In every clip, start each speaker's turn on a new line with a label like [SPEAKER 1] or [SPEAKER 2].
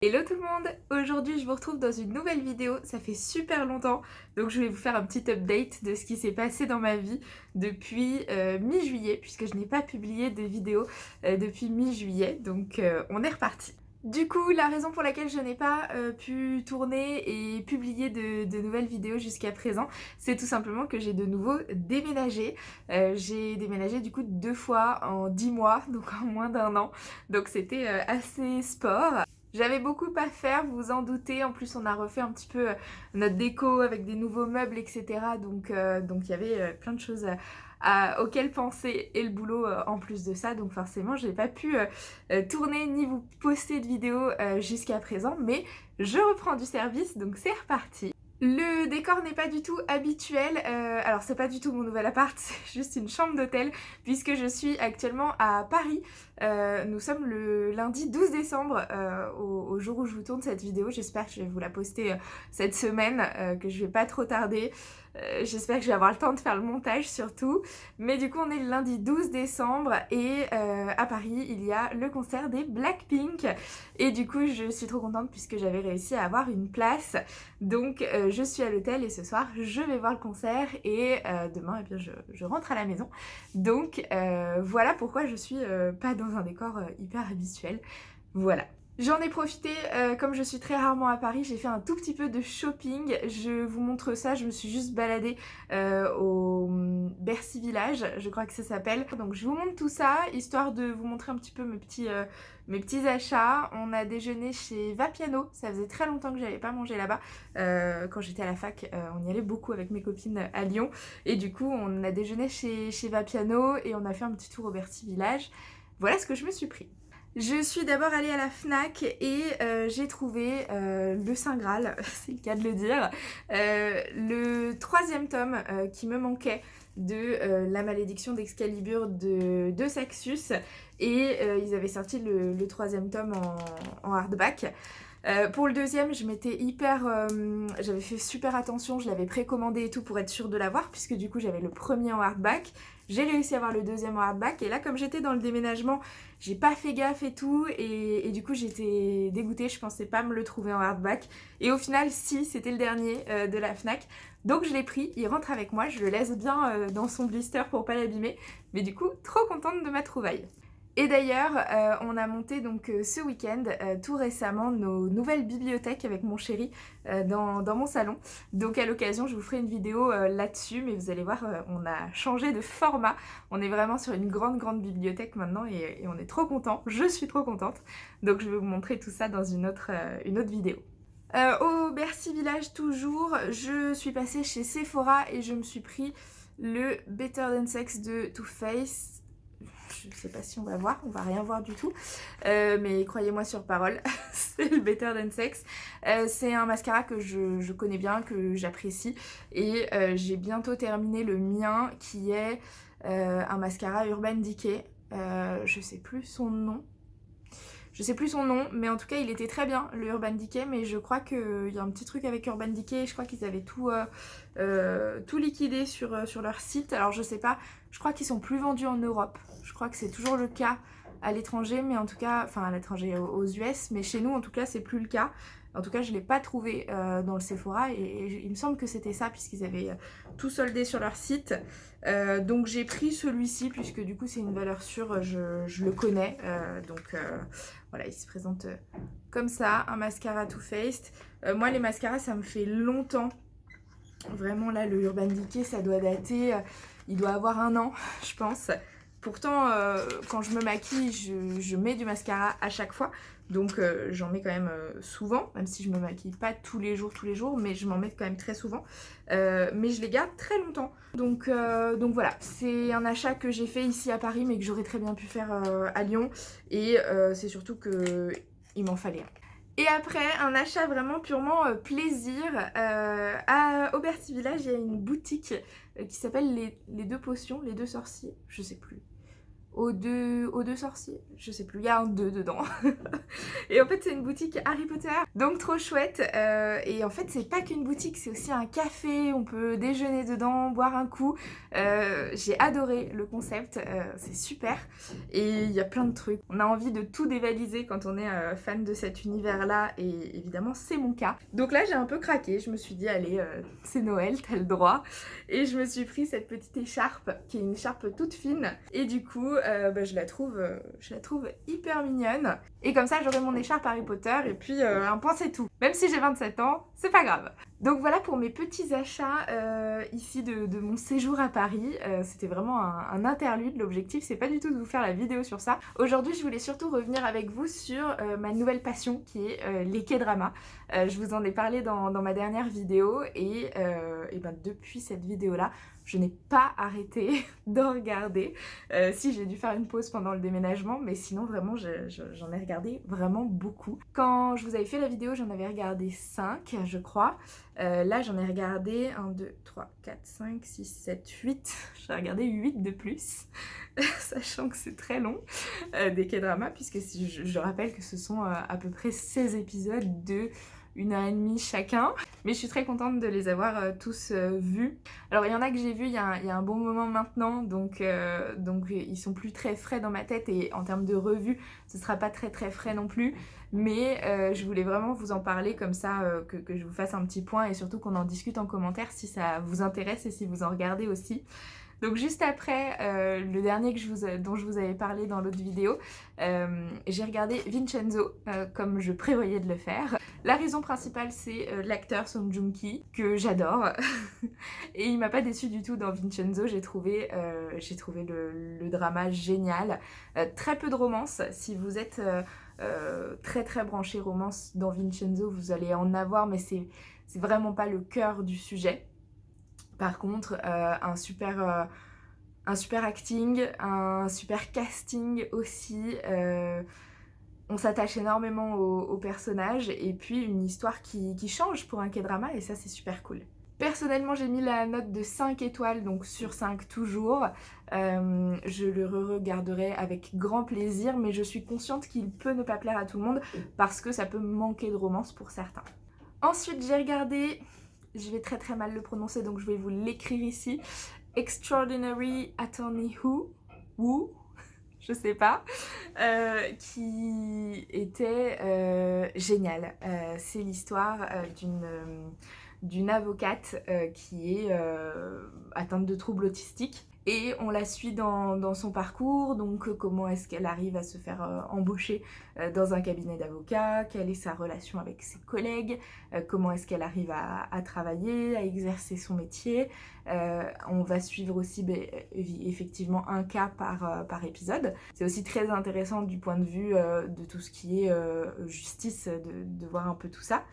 [SPEAKER 1] Hello tout le monde! Aujourd'hui je vous retrouve dans une nouvelle vidéo, ça fait super longtemps, donc je vais vous faire un petit update de ce qui s'est passé dans ma vie depuis mi-juillet, puisque je n'ai pas publié de vidéo depuis mi-juillet, donc on est reparti. Du coup, la raison pour laquelle je n'ai pas pu tourner et publier de nouvelles vidéos jusqu'à présent, c'est tout simplement que j'ai de nouveau déménagé. J'ai déménagé du coup 2 fois en 10 mois, donc en moins d'un an, donc c'était assez sport. J'avais beaucoup à faire, vous vous en doutez. En plus, on a refait un petit peu notre déco avec des nouveaux meubles, etc. Donc il y avait plein de choses auxquelles penser et le boulot en plus de ça. Donc forcément, j'ai pas pu tourner ni vous poster de vidéos jusqu'à présent. Mais je reprends du service, donc c'est reparti. Le décor n'est pas du tout habituel, alors c'est pas du tout mon nouvel appart, c'est juste une chambre d'hôtel puisque je suis actuellement à Paris. Nous sommes le lundi 12 décembre, au jour où je vous tourne cette vidéo. J'espère que je vais vous la poster cette semaine, que je vais pas trop tarder. J'espère que je vais avoir le temps de faire le montage surtout. Mais du coup on est le lundi 12 décembre et à Paris il y a le concert des Blackpink. Et du coup je suis trop contente puisque j'avais réussi à avoir une place. Donc je suis à l'hôtel et ce soir je vais voir le concert et demain eh bien, je rentre à la maison. Donc voilà pourquoi je suis pas dans un décor hyper habituel. Voilà. J'en ai profité, comme je suis très rarement à Paris, j'ai fait un tout petit peu de shopping. Je vous montre ça, je me suis juste baladée au Bercy Village, je crois que ça s'appelle. Donc je vous montre tout ça, histoire de vous montrer un petit peu mes petits achats. On a déjeuné chez Vapiano, ça faisait très longtemps que j'avais pas mangé là-bas. Quand j'étais à la fac, on y allait beaucoup avec mes copines à Lyon. Et du coup, on a déjeuné chez Vapiano et on a fait un petit tour au Bercy Village. Voilà ce que je me suis pris. Je suis d'abord allée à la FNAC et j'ai trouvé le Saint Graal, c'est le cas de le dire, le 3e tome qui me manquait de La Malédiction d'Excalibur de Saxus et ils avaient sorti le 3e tome en hardback. Pour le 2e, j'avais fait super attention, je l'avais précommandé et tout pour être sûre de l'avoir, puisque du coup j'avais le premier en hardback. J'ai réussi à avoir le 2e en hardback, et là comme j'étais dans le déménagement, j'ai pas fait gaffe et tout, et du coup j'étais dégoûtée, je pensais pas me le trouver en hardback. Et au final, si, c'était le dernier de la FNAC. Donc je l'ai pris, il rentre avec moi, je le laisse bien dans son blister pour pas l'abîmer. Mais du coup, trop contente de ma trouvaille. Et d'ailleurs, on a monté donc ce week-end, tout récemment, nos nouvelles bibliothèques avec mon chéri dans mon salon. Donc à l'occasion, je vous ferai une vidéo là-dessus, mais vous allez voir, on a changé de format. On est vraiment sur une grande bibliothèque maintenant et on est trop content. Je suis trop contente. Donc je vais vous montrer tout ça dans une autre vidéo. Au Bercy Village toujours, je suis passée chez Sephora et je me suis pris le Better Than Sex de Too Faced. Je sais pas si on va voir, on va rien voir du tout, mais croyez-moi sur parole, c'est le Better Than Sex. C'est un mascara que je connais bien, que j'apprécie, et j'ai bientôt terminé le mien qui est un mascara Urban Decay. Je sais plus son nom. Mais en tout cas il était très bien le Urban Decay, mais je crois qu'il y a un petit truc avec Urban Decay, je crois qu'ils avaient tout liquidé sur leur site, alors je sais pas, je crois qu'ils sont plus vendus en Europe, je crois que c'est toujours le cas à l'étranger, mais en tout cas, enfin à l'étranger aux US, mais chez nous en tout cas c'est plus le cas. En tout cas, je ne l'ai pas trouvé dans le Sephora et il me semble que c'était ça puisqu'ils avaient tout soldé sur leur site. Donc j'ai pris celui-ci puisque du coup c'est une valeur sûre, je le connais. Voilà, il se présente comme ça, un mascara Too Faced. Moi les mascaras ça me fait longtemps. Vraiment là le Urban Decay ça doit dater, il doit avoir 1 an je pense. Pourtant quand je me maquille je mets du mascara à chaque fois. Donc j'en mets quand même souvent, même si je me maquille pas tous les jours, mais je m'en mets quand même très souvent. Mais je les garde très longtemps. Donc voilà, c'est un achat que j'ai fait ici à Paris, mais que j'aurais très bien pu faire à Lyon. Et c'est surtout qu'il m'en fallait un. Et après, un achat vraiment purement plaisir. Au Bercy Village, il y a une boutique qui s'appelle les 2 potions, les 2 sorciers, je sais plus. aux deux sorciers, je sais plus, il y a un 2 dedans. Et en fait c'est une boutique Harry Potter, donc trop chouette. Et en fait c'est pas qu'une boutique, c'est aussi un café, on peut déjeuner dedans, boire un coup. J'ai adoré le concept, c'est super. Et il y a plein de trucs, on a envie de tout dévaliser quand on est fan de cet univers là, et évidemment c'est mon cas. Donc là j'ai un peu craqué, je me suis dit allez, c'est Noël, t'as le droit. Et je me suis pris cette petite écharpe, qui est une écharpe toute fine, et du coup je la trouve hyper mignonne. Et comme ça j'aurai mon écharpe Harry Potter, et puis un point c'est tout. Même si j'ai 27 ans, c'est pas grave. Donc voilà pour mes petits achats ici de mon séjour à Paris. C'était vraiment un interlude, l'objectif c'est pas du tout de vous faire la vidéo sur ça. Aujourd'hui je voulais surtout revenir avec vous sur ma nouvelle passion qui est les K-dramas. Je vous en ai parlé dans ma dernière vidéo, et ben depuis cette vidéo là je n'ai pas arrêté d'en regarder. Si, j'ai dû faire une pause pendant le déménagement, mais sinon vraiment j'en ai regardé vraiment beaucoup. Quand je vous avais fait la vidéo j'en avais regardé 5 je crois. Là j'en ai regardé 1, 2, 3, 4, 5, 6, 7, 8. J'ai regardé 8 de plus, sachant que c'est très long des K-dramas, puisque je rappelle que ce sont à peu près 16 épisodes de 1h30 chacun. Mais je suis très contente de les avoir tous vus. Alors il y en a que j'ai vus il y a un bon moment maintenant, donc ils sont plus très frais dans ma tête, et en termes de revue ce sera pas très frais non plus. Mais je voulais vraiment vous en parler comme ça, que je vous fasse un petit point, et surtout qu'on en discute en commentaire si ça vous intéresse et si vous en regardez aussi. Donc juste après le dernier dont je vous avais parlé dans l'autre vidéo, j'ai regardé Vincenzo comme je prévoyais de le faire. La raison principale c'est l'acteur Song Joong-ki, que j'adore. Et il m'a pas déçu du tout dans Vincenzo, j'ai trouvé le drama génial. Très peu de romance, si vous êtes très branché romance dans Vincenzo vous allez en avoir, mais c'est vraiment pas le cœur du sujet. Par contre, un super acting, un super casting aussi. On s'attache énormément aux personnages, et puis une histoire qui change pour un K-drama, et ça c'est super cool. Personnellement j'ai mis la note de 5 étoiles, donc sur 5 toujours. Je le re-regarderai avec grand plaisir, mais je suis consciente qu'il peut ne pas plaire à tout le monde, parce que ça peut manquer de romance pour certains. Ensuite j'ai regardé, je vais très mal le prononcer donc je vais vous l'écrire ici, Extraordinary Attorney Who, je sais pas, qui était génial. C'est l'histoire d'une avocate qui est atteinte de troubles autistiques. Et on la suit dans son parcours, donc comment est-ce qu'elle arrive à se faire embaucher dans un cabinet d'avocats, quelle est sa relation avec ses collègues, comment est-ce qu'elle arrive à travailler, à exercer son métier. On va suivre aussi effectivement un cas par épisode. C'est aussi très intéressant du point de vue de tout ce qui est justice, de voir un peu tout ça.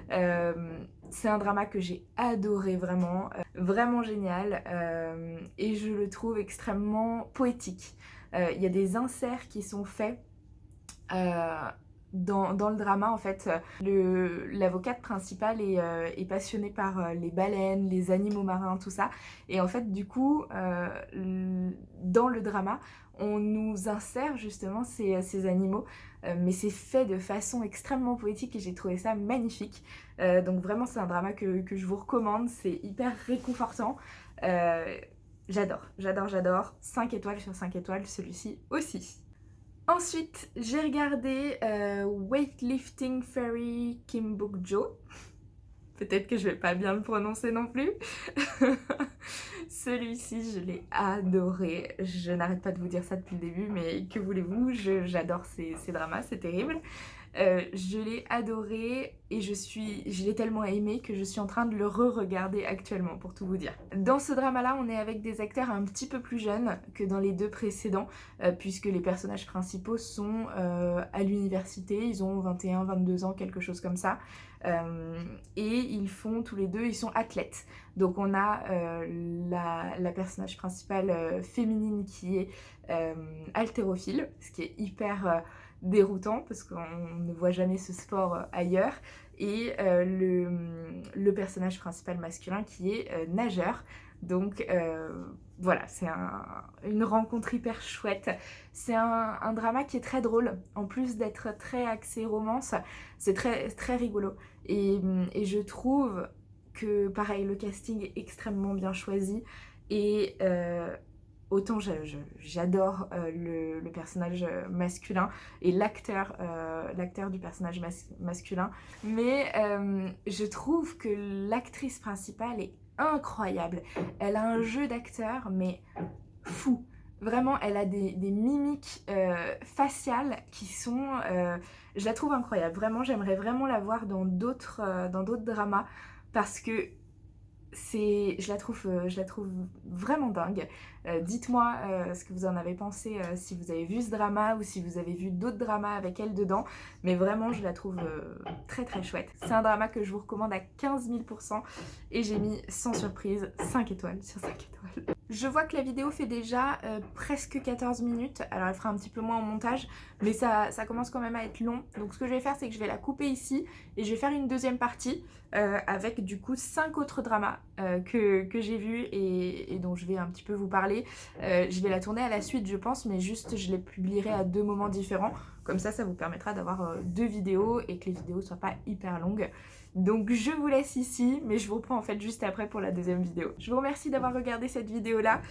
[SPEAKER 1] C'est un drama que j'ai adoré vraiment, vraiment génial, et je le trouve extrêmement poétique. Il y a des inserts qui sont faits dans le drama en fait. L'avocate principale est passionnée par les baleines, les animaux marins, tout ça. Et en fait du coup, dans le drama, on nous insère justement ces animaux, mais c'est fait de façon extrêmement poétique, et j'ai trouvé ça magnifique. Donc vraiment c'est un drama que je vous recommande, c'est hyper réconfortant. J'adore. 5 étoiles sur 5 étoiles, celui-ci aussi. Ensuite, j'ai regardé Weightlifting Fairy Kim Bok-jo. Peut-être que je vais pas bien le prononcer non plus. Celui-ci, je l'ai adoré. Je n'arrête pas de vous dire ça depuis le début, mais que voulez-vous, j'adore ces dramas, c'est terrible. Je l'ai adoré, et je l'ai tellement aimé que je suis en train de le re-regarder actuellement, pour tout vous dire. Dans ce drama-là, on est avec des acteurs un petit peu plus jeunes que dans les deux précédents, puisque les personnages principaux sont à l'université, ils ont 21, 22 ans, quelque chose comme ça. Et ils font tous les deux, ils sont athlètes. Donc on a la personnage principale féminine qui est haltérophile, ce qui est hyper déroutant parce qu'on ne voit jamais ce sport ailleurs, et le personnage principal masculin qui est nageur. Donc voilà, c'est une rencontre hyper chouette. C'est un drama qui est très drôle, en plus d'être très axé romance, c'est très, très rigolo. Et je trouve que pareil, le casting est extrêmement bien choisi. Et autant j'adore le personnage masculin et l'acteur du personnage masculin, mais je trouve que l'actrice principale est incroyable. Elle a un jeu d'acteur, mais fou. Vraiment, elle a des mimiques faciales qui sont... je la trouve incroyable. Vraiment, j'aimerais vraiment la voir dans d'autres dramas parce que je la trouve vraiment dingue. Dites-moi ce que vous en avez pensé, si vous avez vu ce drama ou si vous avez vu d'autres dramas avec elle dedans. Mais vraiment, je la trouve très très chouette. C'est un drama que je vous recommande à 15 000% et j'ai mis sans surprise 5 étoiles sur 5 étoiles. Je vois que la vidéo fait déjà presque 14 minutes, alors elle fera un petit peu moins en montage, mais ça commence quand même à être long. Donc ce que je vais faire, c'est que je vais la couper ici et je vais faire une deuxième partie avec du coup 5 autres dramas que j'ai vus et dont je vais un petit peu vous parler. Je vais la tourner à la suite je pense, mais juste je les publierai à 2 moments différents. Comme ça vous permettra d'avoir 2 vidéos et que les vidéos soient pas hyper longues. Donc je vous laisse ici, mais je vous reprends en fait juste après pour la deuxième vidéo. Je vous remercie d'avoir regardé cette vidéo-là.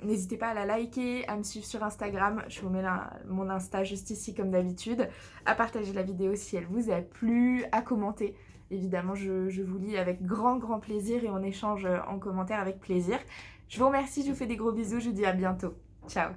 [SPEAKER 1] N'hésitez pas à la liker, à me suivre sur Instagram. Je vous mets mon Insta juste ici comme d'habitude. À partager la vidéo si elle vous a plu, à commenter. Évidemment, je vous lis avec grand plaisir et on échange en commentaire avec plaisir. Je vous remercie, je vous fais des gros bisous, je vous dis à bientôt. Ciao!